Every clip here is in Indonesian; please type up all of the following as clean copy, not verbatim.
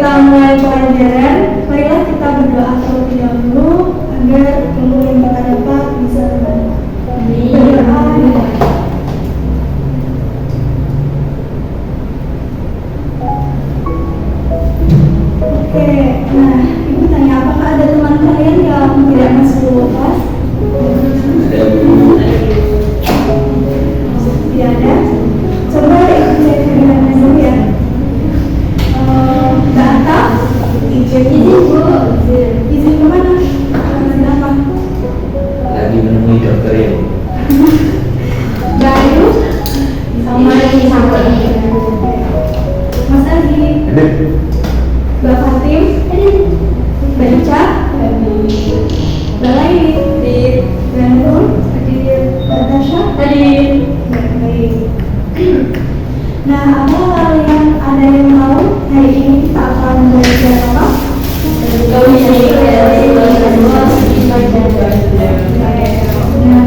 kita mulai pelajaran, marilah kita berdoa terlebih dahulu agar ilmu yang kita dapat bisa bermanfaat. Berdoa. Oke, nah ibu tanya apakah ada teman kalian yang tidak masuk kelas? Tidak ada. Coba ibu cek kegiatannya dulu ya. Mbak Atta, izin bu, izin kemana? Izin apa? Lagi menemui dokter ya. Mbak Ayu, sama Mas Adi, Mbak Fatim, Mbak Ica, Mbak Laini, Mbak Nur, Mbak Tasha, baik. Nah, apa kalian ada yang tahu hari ini kita akan belajar apa? Nah,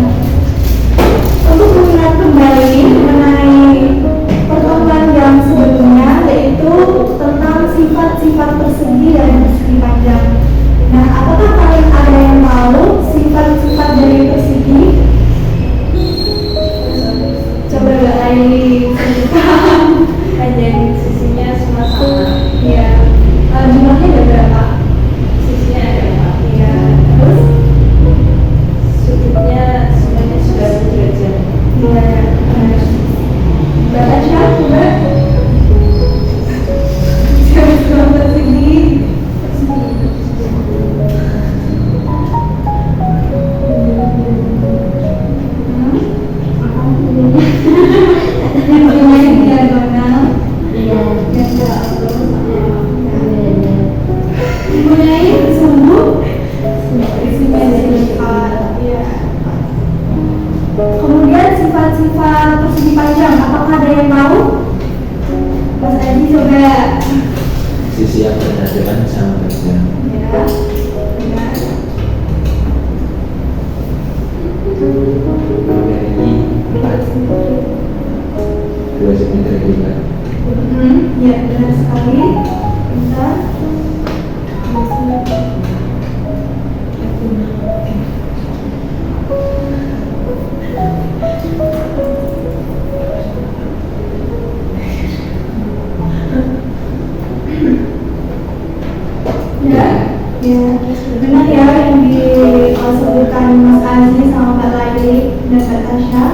untuk mengingat kembali mengenai pertemuan yang sebelumnya, yaitu tentang sifat-sifat persegi dan persegi panjang. Nah, apakah kalian ada yang tahu sifat-sifat dari persegi? Coba Mbak Laini sebutkan. Panjang sisinya semua sama. Iya. Jumlahnya ada berapa? Sisinya ada 4. Iya. Terus? Sudutnya semuanya sudah sejajar. Iya. Mbak Tasha, coba. Sifat persegi. Kemudian sifat-sifat persegi panjang, apakah ada yang tahu? Mas Adi coba. Sisi yang berhadapan sama panjang. Ya, benar. Memiliki 2 cm lipat. Ya, benar sekali. Bentar. Ya, benar ya yang disebutkan Mas Aziz sama Mbak Laili dan Mbak Tasha,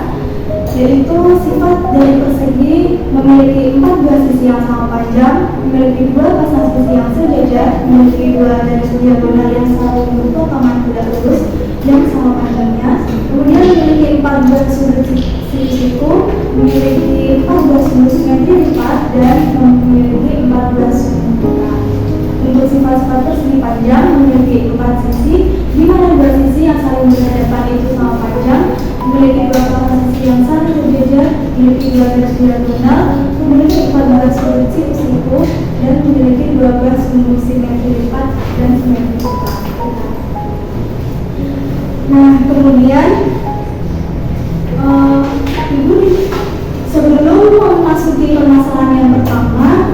yaitu sifat dari persegi memiliki 4 buah sisi yang sama panjang, memiliki 2 pasang sisi yang sejajar, memiliki 2 garis diagonal yang selalu membentuk taman tidak lurus yang sama panjangnya, kemudian memiliki 14 sudut siku, memiliki 14 sudut simetri lipat, dan memiliki 14 sudut buka. Untuk sifat-sifat persegi panjang memiliki 4 sisi, di mana 2 sisi yang saling berhadapan itu sama panjang, memiliki 2 pasang sisi yang saling sejajar, memiliki 2 garis diagonal, memiliki 14 sudut siku, dan memiliki 12 sudut simetri lipat dan simetri buka. Nah, kemudian Ibu sebelum memasuki permasalahan yang pertama,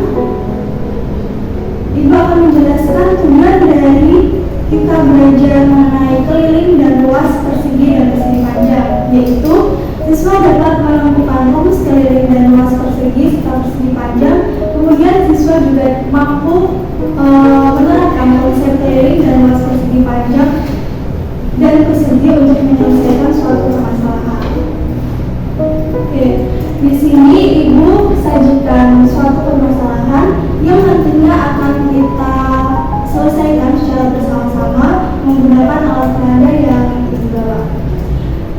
Ibu akan menjelaskan tujuan dari kita belajar mengenai keliling dan luas persegi dan persegi panjang, yaitu siswa dapat menemukan rumus keliling dan luas persegi serta persegi panjang. Kemudian siswa juga mampu menerapkan konsep keliling dan luas persegi panjang dan persegi untuk menyelesaikan suatu permasalahan. Oke, di sini Ibu sajikan suatu permasalahan yang nantinya akan kita selesaikan secara bersama-sama menggunakan alat peraga yang Ibu bawa.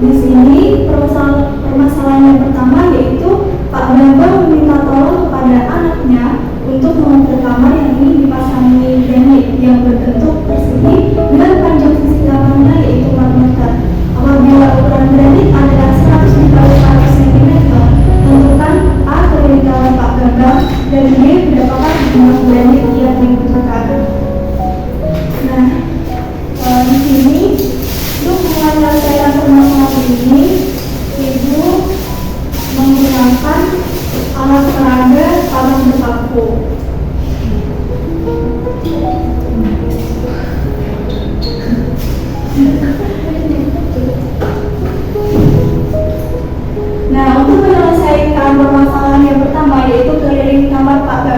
Di sini permasalahan yang pertama yaitu Pak Bambang meminta tolong kepada anaknya untuk mengukur kamar yang ingin dipasangi granit yang berbentuk persegi dengan panjang sisi kamarnya yaitu 4 meter. Apabila ukuran granit adalah 100 dikali 100 cm, tentukan A keliling kamar Pak Bambang dan B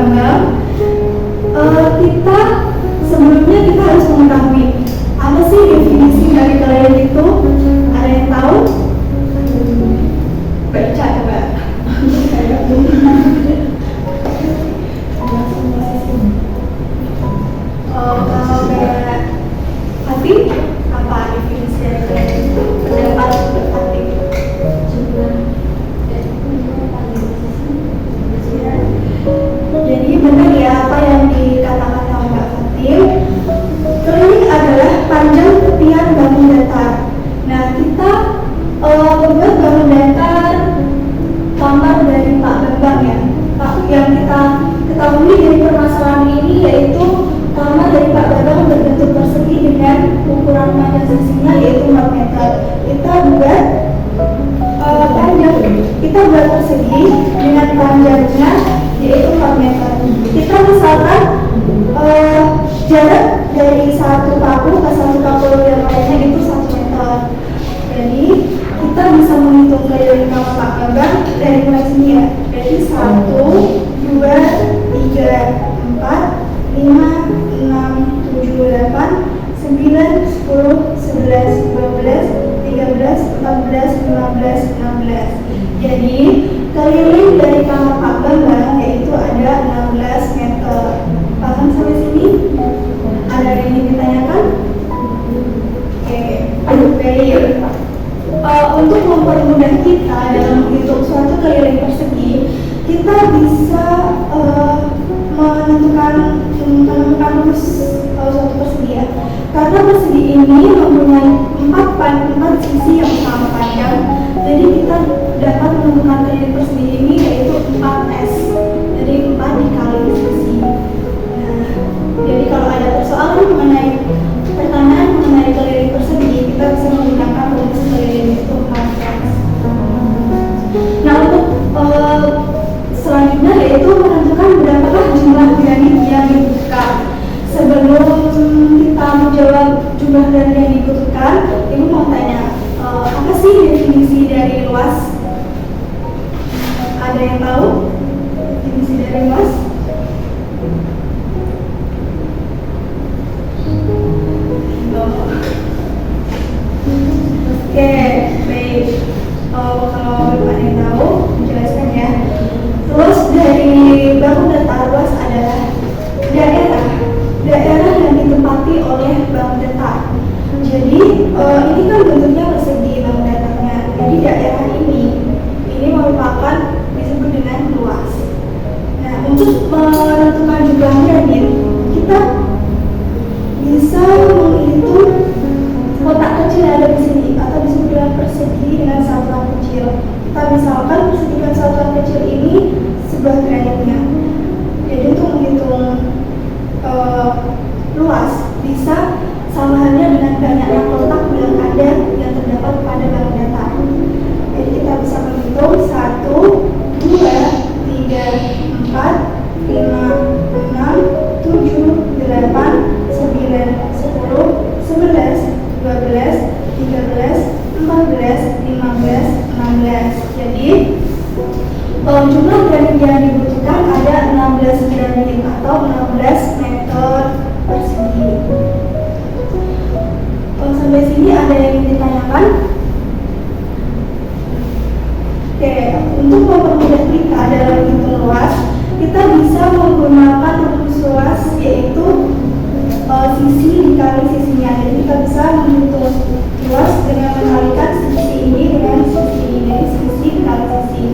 Bambang, kita sebelumnya kita harus mengetahui apa sih definisi dari kalian itu? Ada yang tahu? Baca coba. Kalau kayak hati, apa definisi dari kalian itu? Pendapat hati. Jadi benar ya apa yang dikatakan oleh Mbak Fatim. Keliling adalah panjang tepian bangun datar. Nah, kita membuat bangun datar kamar dari Pak Bambang ya. Pak, yang kita ketahui dari permasalahan ini yaitu kamar dari Pak Bambang berbentuk persegi dengan ukuran panjang sisinya yaitu 4 meter. Kita buat persegi dengan panjangnya yaitu 4 meter. Kita misalkan jarak dari satu paku ke satu paku yang lainnya itu 1 meter. Jadi kita bisa menghitung keliling kamar Pak Bambang dari mulai sini ya. Jadi 1, 2, 3, 4, 5, 6, 7, 8, 9, 10, 11, 12, 13, 14, 15, 16. Jadi keliling dari kamar Pak Bambang yaitu ada 16 meter. Paham sampai sini? Ada yang ingin ditanyakan? Oke, baik. Untuk mempermudah kita dalam menghitung suatu keliling persegi, kita bisa menentukan rumus suatu persegi ya. Karena persegi ini mempunyai 4 sisi yang sama panjang, jadi kita dapat menentukan keliling persegi ini yaitu 4S. Jadi 4 dikali sisi. Nah, jadi kalau ada persoalan pertanyaan mengenai keliling persegi, kita bisa menggunakan rumus keliling itu 4S. Nah, untuk selanjutnya yaitu menentukan berapakah jumlah granit yang dibutuhkan. Sebelum kita menjawab jumlah granit yang dibutuhkan, Ibu mau tanya, apa sih definisi dari luas? Ada yang tahu definisi dari luas? Oke, baik. Kalau ada yang tahu, jelaskan ya. Luas dari bangun datar luas adalah daerah yang ditempati oleh bangun datar. Jadi ini kan bentuknya persegi bangun datarnya. Jadi daerah ini merupakan disebut dengan luas. Nah, untuk menentukan jumlah granit, kita bisa menghitung kotak kecil yang ada di sini atau disebut dengan persegi dengan satuan kecil. Kita misalkan persegi dengan satuan kecil ini sebuah granitnya. Jadi untuk menghitung luas bisa sama halnya dengan banyaknya kotak yang ada yang terdapat pada bangun datar. Jadi kita bisa menghitung 1, 2, 3, 4, 5, 6, 7, 8, 9, 10, 11, 12, 13, 14, 15, 16. Jadi jumlah granit yang dibutuhkan ada 16 granit atau 16 meter persegi. Sampai sini ada yang ingin ditanyakan? Oke, untuk mempermudah kita dalam menghitung luas, kita bisa menggunakan rumus luas yaitu sisi dikali sisinya. Jadi kita bisa menghitung luas dengan mengalikan sisi ini dengan sisi ini. Jadi sisi dikali sisi.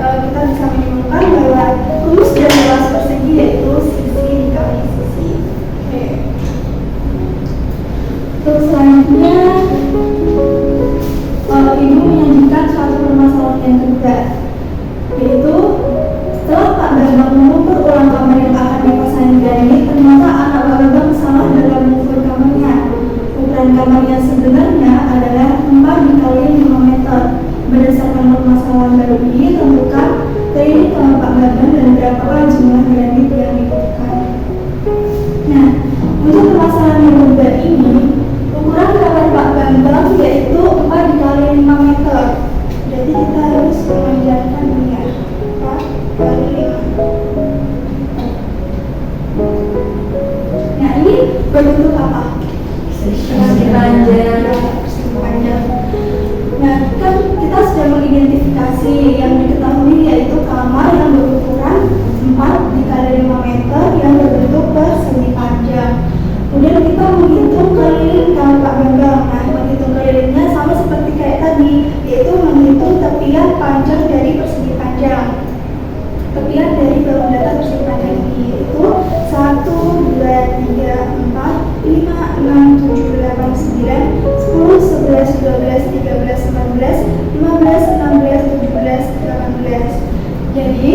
Kita bisa menemukan bahwa rumus dari luas persegi yaitu sisi dikali sisi. Oke. Terus selanjutnya Ibu menyajikan suatu permasalahan yang kedua, yaitu setelah Pak Bambang mengukur ulang kamar yang akan dipasangi granit, ternyata anak Pak Bambang salah dalam mengukur kamarnya. Ukuran kamar yang sebenarnya adalah 4 dikali 5 meter. Berdasarkan permasalahan baru ini, tentukan keliling kamar Pak Bambang dan berapakah jumlah granit yang dibutuhkan. Nah, untuk permasalahan yang kedua ini, ukuran kamar Pak Bambang yaitu 4 dikali 5 meter. Jadi kita harus mengerjakan ini ya, 4 kali 5. berbentuk apa? Persegi panjang. Persegi panjang. Nah, kan kita sudah mengidentifikasi yang diketahui yaitu kamar yang berukuran 4 dikali 5 meter yang berbentuk persegi panjang. Kemudian kita menghitung keliling kamar Pak Bambang. Nah, menghitung kelilingnya sama seperti kayak tadi, yaitu menghitung tepian panjang dari persegi panjang. Tepian dari bangun datar persegi panjang ini yaitu 1, 2, 3, 4, 5, 6, 7, 8, 9, 10, 11, 12, 13, 14, 15, 16, 17, 18. Jadi,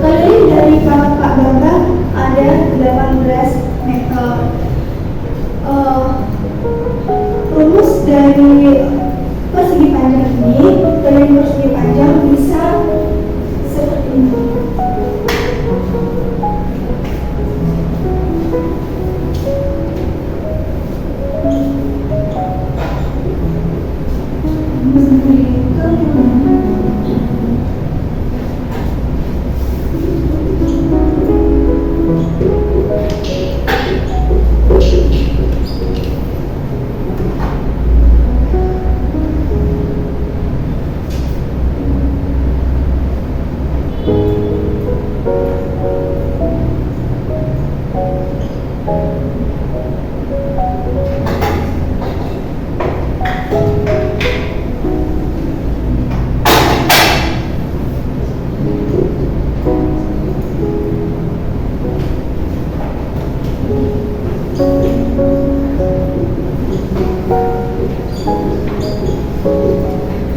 keliling dari kamar Pak Bambang ada 18 meter. Rumus dari persegi panjang ini, keliling persegi panjang bisa seperti ini.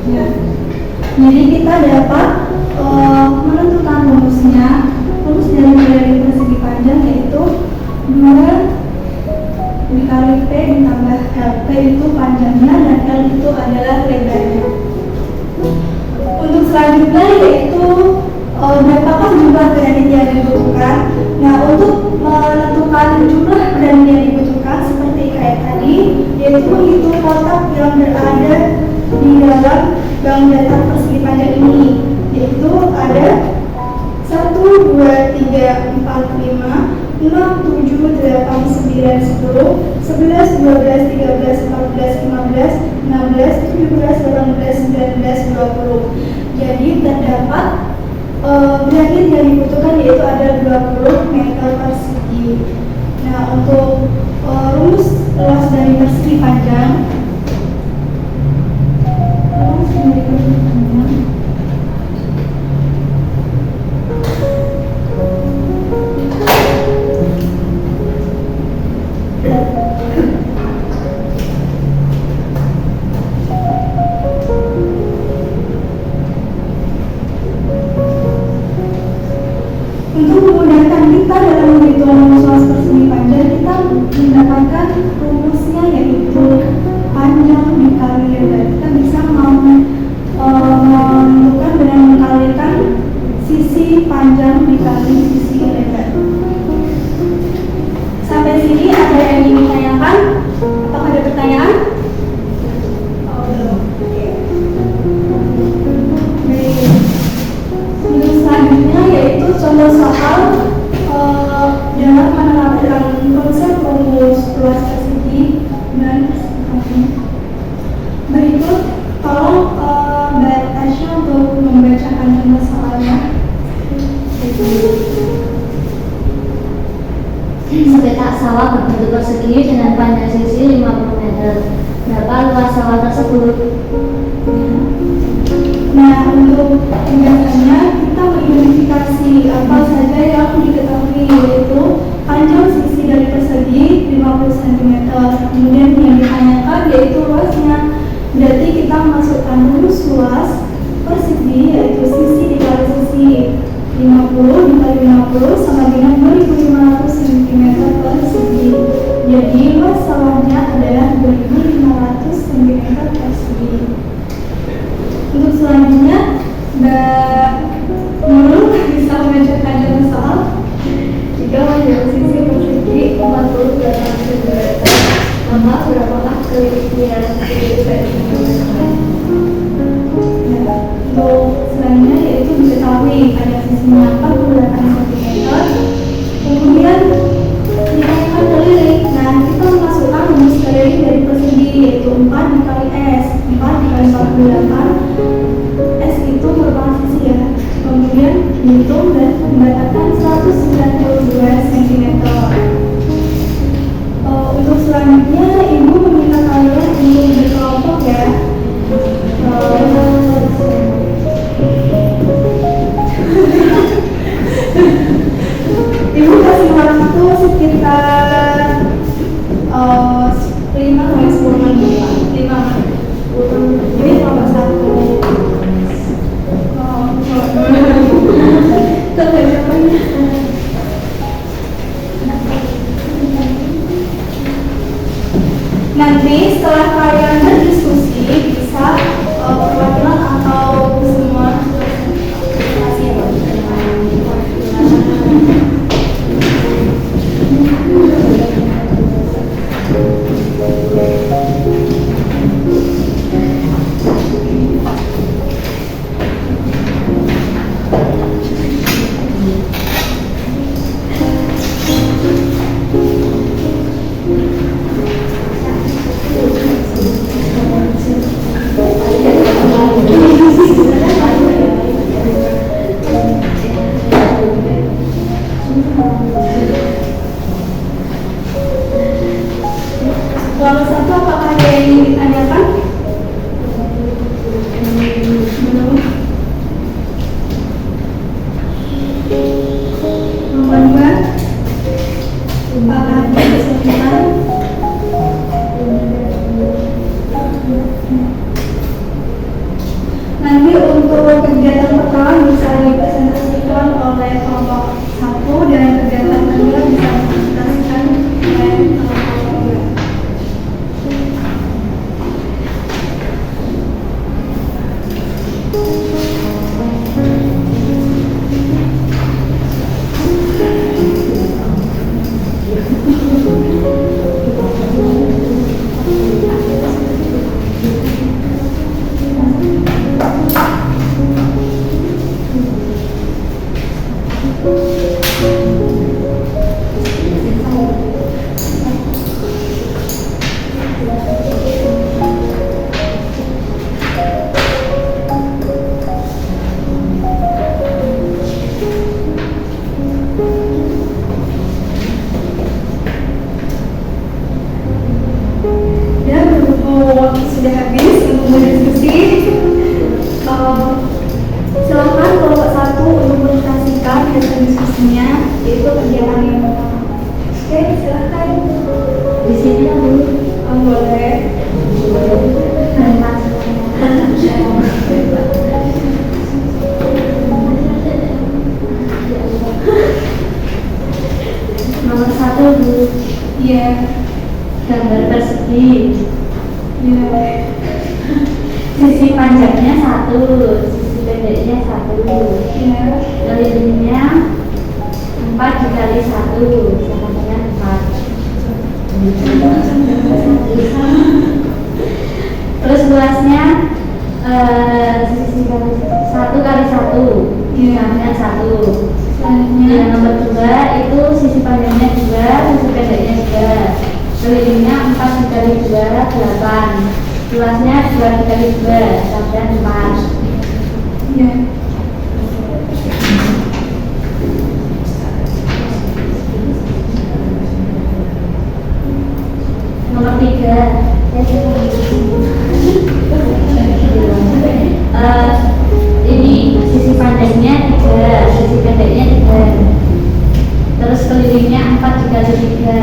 Ya. Jadi kita dapat menentukan rumusnya. Rumus dari keliling persegi panjang yaitu 2 dikali P ditambah L. P itu panjangnya dan L itu adalah lebarnya. Untuk selanjutnya yaitu berapakah jumlah granit yang dibutuhkan. Nah, untuk menentukan jumlah granit yang dibutuhkan seperti kayak tadi, yaitu menghitung kotak yang berada di dalam bangun datar persegi panjang ini, yaitu ada 1, 2, 3, 4, 5, 6, 7, 8, 9, 10, 11, 12, 13, 14, 15, 16, 17, 18, 19, 20. Jadi terdapat granit yang dibutuhkan yaitu ada 20 meter persegi. Nah, untuk rumus luas dari persegi panjang, untuk memudahkan kita dalam menghitung rumus luas persegi panjang, kita mendapatkan rumusnya yaitu panjang dikali lebar. Kita bisa menentukan dengan mengkalikan sisi panjang dikali sisi lebar. Sampai sini ada yang ingin ditanyakan? Apakah ada pertanyaan? Belum. Untuk selanjutnya yaitu contoh soal dalam menerapkan konsep rumus luas persegi dan persegi panjang. Berikut tolong Mbak Tasya untuk membacakan contoh soalnya. Sepetak sawah berbentuk persegi dengan panjang sisi 50 meter. Berapa luas sawah tersebut? Nah, untuk pembahasannya kita mengidentifikasi apa saja yang diketahui, yaitu panjang sisi dari persegi 50 cm. Kemudian yang ditanyakan yaitu luasnya. Berarti kita masukkan rumus luas persegi yaitu sisi dikali sisi 50 dikali 50 sama dengan 2500 cm persegi. Jadi luas sawahnya adalah 2500 cm persegi. Untuk selanjutnya, Mbak Nurul bisa membacakan contoh soal. Jika panjang sisi persegi 48 cm, maka berapakah kelilingnya sisi persegi? Untuk selanjutnya yaitu diketahui pada sisinya 48 cm. Kemudian ditanyakan keliling. Nah, Jawabannya. Nanti setelah kalian berdiskusi bisa perwakilan atau semua presentasi. Lalu satu, apakah ada yang ingin ditanyakan? Belum. Nomor 2, apakah ada kesulitan? Nanti untuk kegiatan pertama bisa dipresentasikan oleh kelompok 1 dan kegiatan kedua bisa dipresentasikan oleh kelompok 2. Waktu sudah habis untuk berdiskusi. Silakan kelompok 1 untuk presentasikan hasil diskusinya, yaitu kegiatan yang pertama. Oke, silakan. Di sini aku Boleh. Nomor 1 Bu, Iya. gambar persegi. Iya. Sisi panjangnya 1, sisi pendeknya 1. Iya. Kelilingnya 4 dikali 1 sama dengan 4. Terus luasnya sisi 1 kali 1 sama dengan 1. Yang nomor 2 itu sisi panjangnya 2, sisi pendeknya 2. Kelilingnya 4 dikali 2, 8. Luasnya 2 dikali 2, sama dengan 4. Iya. Nomor 3 ini sisi panjangnya 3, sisi pendeknya 3. Terus kelilingnya 4 dikali 3.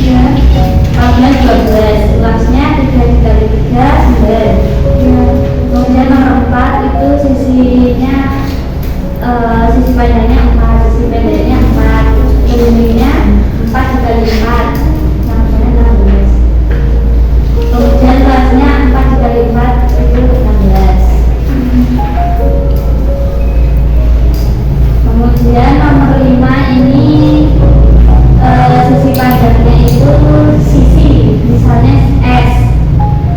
Iya. Panjangnya 12, luasnya 3 dikali 3, 9. Kemudian nomor 4 itu sisinya sisi panjangnya 4, sisi pendeknya 4, kelilingnya 4 dikali 4, sama dengan 16. Kemudian luasnya 4 dikali 4 itu 16. Kemudian nomor 5 ini sisi panjangnya itu sisi, misalnya S.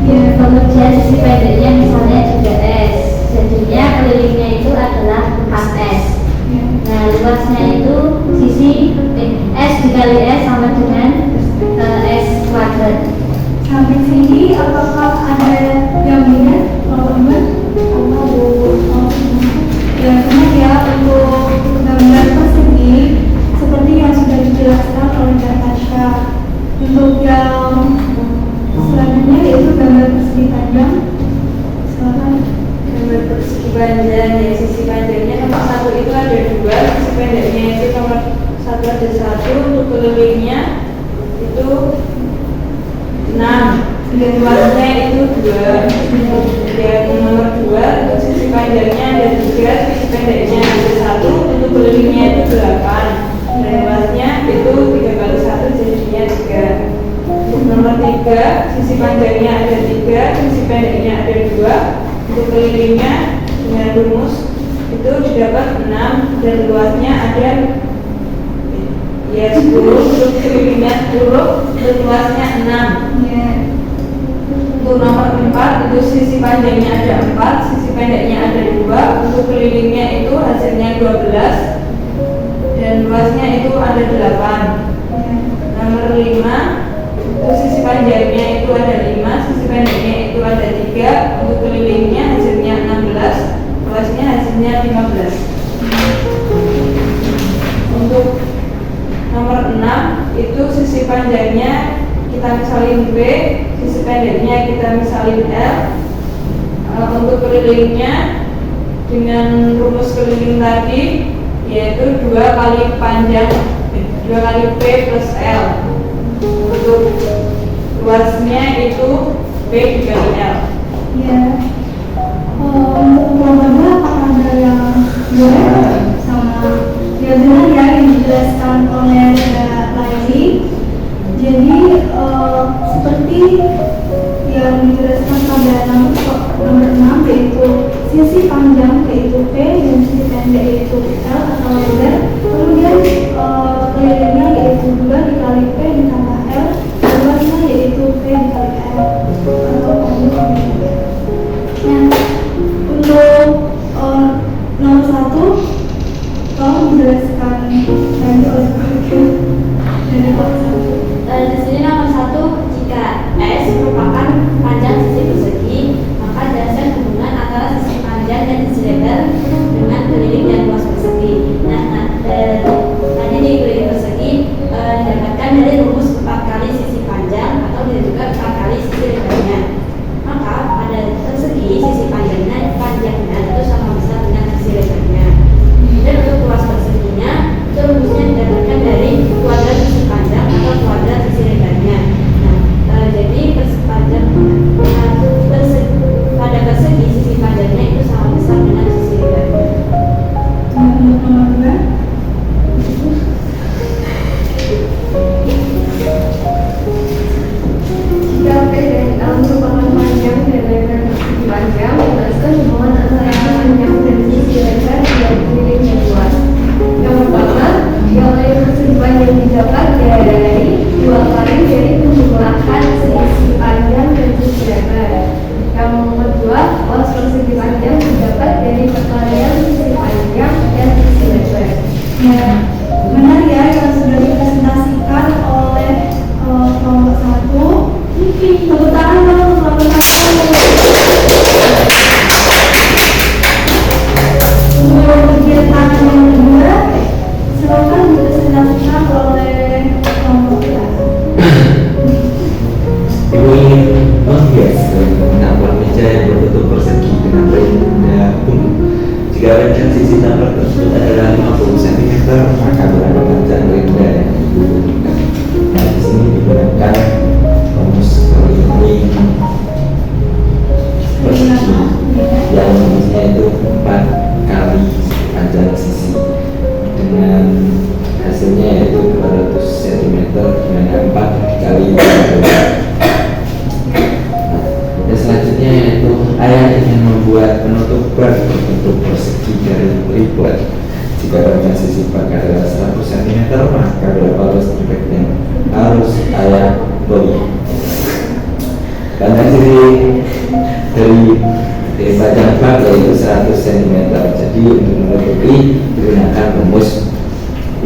Kemudian sisi pendeknya misalnya juga S. Jadinya kelilingnya itu adalah 4S. Nah, luasnya itu sisi S dikali S sama dengan S kuadrat. Sampai sini apakah ada yang minat? Ya, benar ya, untuk gambar persegi seperti yang sudah dijelaskan oleh Natasha. Untuk yang selanjutnya yaitu gambar persegi panjang. Silakan. Gambar persegi panjang, ya sisi panjangnya nomor 1 itu ada 2, sisi pendeknya itu nomor 1 ada 1, untuk kelilingnya itu 6, dan luasnya itu 2. Dan nomor 2 untuk sisi panjangnya ada 3, sisi pendeknya ada 1, untuk kelilingnya itu 8, dan luasnya itu 3 kali 1 jadinya 3. Untuk nomor 3, sisi panjangnya ada 3, sisi pendeknya ada 2, untuk kelilingnya dengan rumus itu didapat 6, dan luasnya ada 10, untuk kelilingnya 10, dan luasnya 6. Untuk nomor 4 itu sisi panjangnya ada 4, sisi pendeknya ada 2, untuk kelilingnya itu hasilnya 12, dan luasnya itu ada 8. Nomor 5 untuk sisi panjangnya itu ada 5, sisi pendeknya itu ada 3, untuk kelilingnya hasilnya 16, luasnya hasilnya 15. Untuk nomor 6 itu sisi panjangnya kita misalin B, sisi pendeknya kita misalin L. Untuk kelilingnya dengan rumus keliling tadi yaitu 2 kali panjang 2 kali P plus L. Untuk luasnya itu P dikali L. Ya. Untuk nomor 2 apakah ada yang boleh sama? Ya benar ya, yang dijelaskan oleh Laili. Jadi seperti yang dijelaskan pada nomor 6 yaitu sisi panjang yaitu P dan sisi pendek yaitu L atau lebar. Kemudian kelilingnya yaitu 2 dikali P ditambah L, luasnya yaitu P dikali L atau panjang. Nah, untuk nomor 1 tolong dijelaskan nanti oleh Pak dari nomor 1. Di sini nomor 1, jika S merupakan panjang sisi persegi, maka jelaskan hubungan antara sisi panjang dan sisi lebar dengan keliling dan luas persegi. Tadi di keliling persegi didapatkan dari rumus 4 kali sisi panjang atau juga 4 kali sisi lebarnya. Maka pada persegi sisi panjangnya itu sama besar dengan sisi lebarnya. Dan untuk luas perseginya itu rumusnya didapatkan dari kuadrat sisi panjang atau kuadrat sisi lebarnya. Jadi pada persegi sisi panjangnya itu sama besar dengan sisi lebarnya. Untuk nomor 2 jika P dan L merupakan panjang dan lebar persegi panjang, jelaskan hubungan antara panjang dan sisi lebar dan keliling yang luas. Yang pertama, yang lebar persegi panjang didapat dari 2 kali dari penjumlahan sisi panjang dan sisi lebar. Yang kedua, luas persegi panjang didapat dari perkalian sisi panjang dan sisi lebar. ya benar ya yang sudah dipresentasikan oleh kelompok 1. Tepuk tangan dong untuk kelompok 1. Untuk kegiatan yang kedua, silakan dipresentasikan oleh kelompok 2. Ibu ingin menghias menambah meja yang berbentuk persegi dengan benda punggung. Jika panjang sisi tambah tersebut adalah 50 cm, maka berapa panjang benda yang dibutuhkan. Nah, di sini digunakan rumus keliling persegi yang rumusnya itu 4 kali panjang sisi dengan hasilnya yaitu 200 cm dengan 4 kali 200. Dan selanjutnya yaitu ayah ingin membuat penutup bar berbentuk persegi dari triplek. Jika panjang sisi bar adalah 100 cm, maka berapa luas triplek yang harus ayah beli? Panjang sisi dari panjang bar yaitu 100 cm. Jadi untuk menutupi digunakan rumus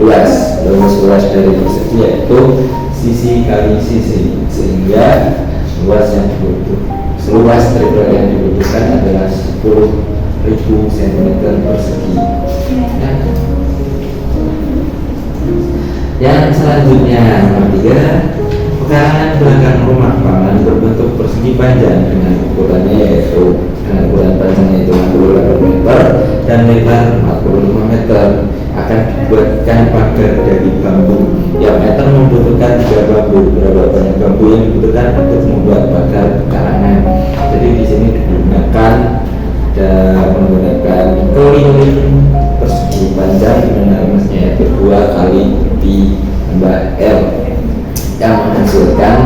luas dari persegi yaitu sisi kali sisi, sehingga luas triplek yang dibutuhkan adalah 10.000 cm persegi. Yang selanjutnya nomor 3, pekarangan belakang rumah pangan berbentuk persegi panjang dengan ukurannya yaitu dengan ukuran panjangnya itu 68 meter dan lebar 45 meter akan dibuatkan pagar dari bambu. Tiap meter membutuhkan 3 bambu. Berapa banyak bambu yang dibutuhkan untuk membuat pagar pekarangan? Jadi di sini digunakan dan menggunakan keliling persegi panjang di mana rumusnya yaitu 2 kali pi tambah L yang menghasilkan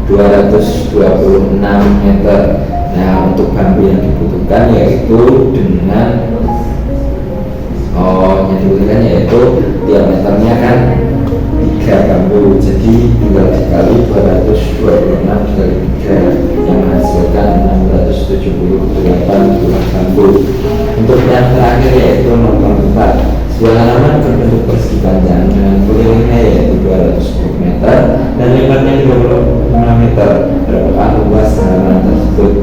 226 meter. Nah, untuk bambu yang dibutuhkan yaitu diameternya kan 3 bambu, jadi tinggal dikali 226 kali 3 yang menghasilkan 678 buah bambu. Untuk yang terakhir yaitu nomor 4, sebuah halaman berbentuk persegi panjang dengan kelilingnya yaitu 210 meter dan lebarnya 35 meter. Berapakah luas halaman tersebut?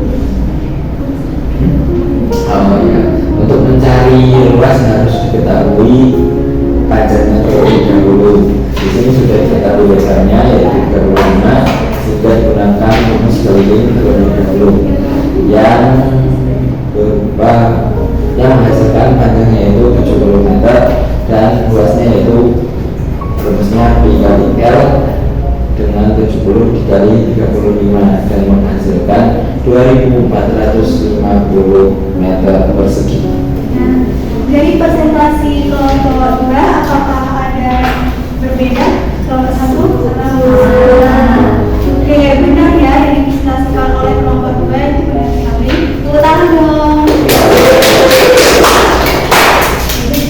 Untuk mencari luas harus diketahui panjangnya terlebih dahulu. Di sini sudah diketahui lebarnya yaitu 35, sudah digunakan rumus keliling terlebih dahulu yang menghasilkan panjangnya yaitu 70 meter dan luasnya yaitu rumusnya pi kali L dengan 70 dikali 35 dan menghasilkan 2450 meter persegi. Nah, dari presentasi kelompok 2 apakah ada berbeda kelompok 1 atau oke, benar ya, yang dipresentasikan oleh kelompok 2 itu benar sekali. Tepuk tangan dong.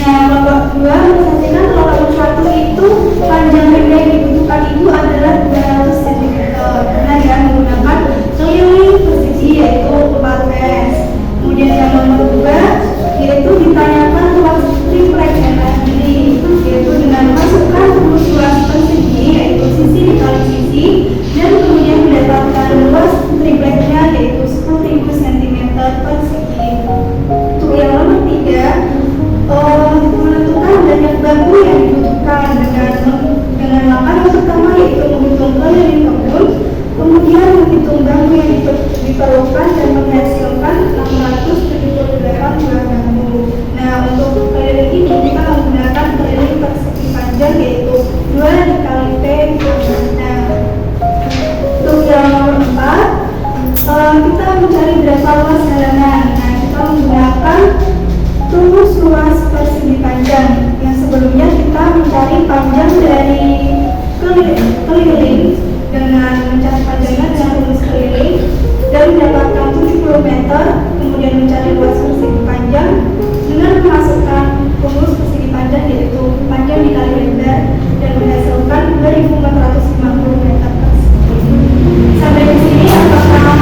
Nah, kelompok 2 mempresentasikan kelompok 1 itu panjang benda yang dibutuhkan itu adalah 200 cm. Nah, dia menggunakan keliling persegi yaitu 4S. Kemudian yang nomor 2 yaitu ditanyakan luas tripleknya tadi, yaitu dengan masukkan rumus luas persegi yaitu sisi dikali sisi dan kemudian mendapatkan luas tripleknya yaitu 10.000 cm persegi. Untuk yang nomor 3 menentukan banyak bambu yang dibutuhkan dengan langkah yang pertama yaitu menghitung keliling kebun, kemudian menghitung bambu yang diperlukan dan menghasilkan 678 buah bambu. Nah, untuk keliling ini kita menggunakan keliling persegi panjang yaitu 2 dikali P nah, untuk yang nomor 4 kita mencari berapa luas halaman. Nah, kita menggunakan rumus luas persegi panjang yang sebelumnya kita mencari panjang dari keliling dengan mencari panjangnya dengan rumus keliling dan mendapatkan 70 meter, kemudian mencari luas persegi panjang dengan memasukkan rumus persegi panjang yaitu panjang dikali lebar dan menghasilkan 2450 meter persegi. Sampai di sini apakah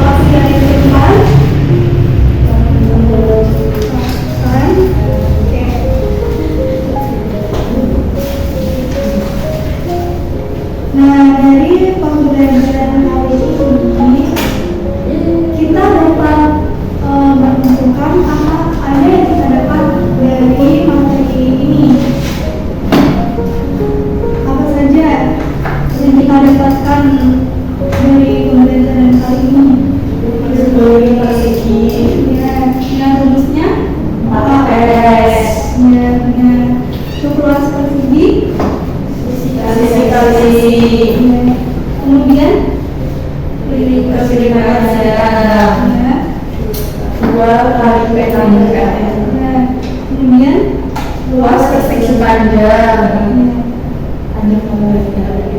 masih ada yang ditemukan? Nah, dari pembelajaran kali ini kita dapat menentukan apa ada yang kita dapat dari materi ini. Apa saja yang kita dapatkan dari pembelajaran kali ini? Keliling persegi. Ya, dengan rumusnya 4S. Ya, benar. Untuk luas persegi Sisi kali sisi. kemudian Keliling persegi panjang. ya, 2 kali P tambah L. ya, kemudian Luas persegi panjang. ya, Panjang tambah L. ya,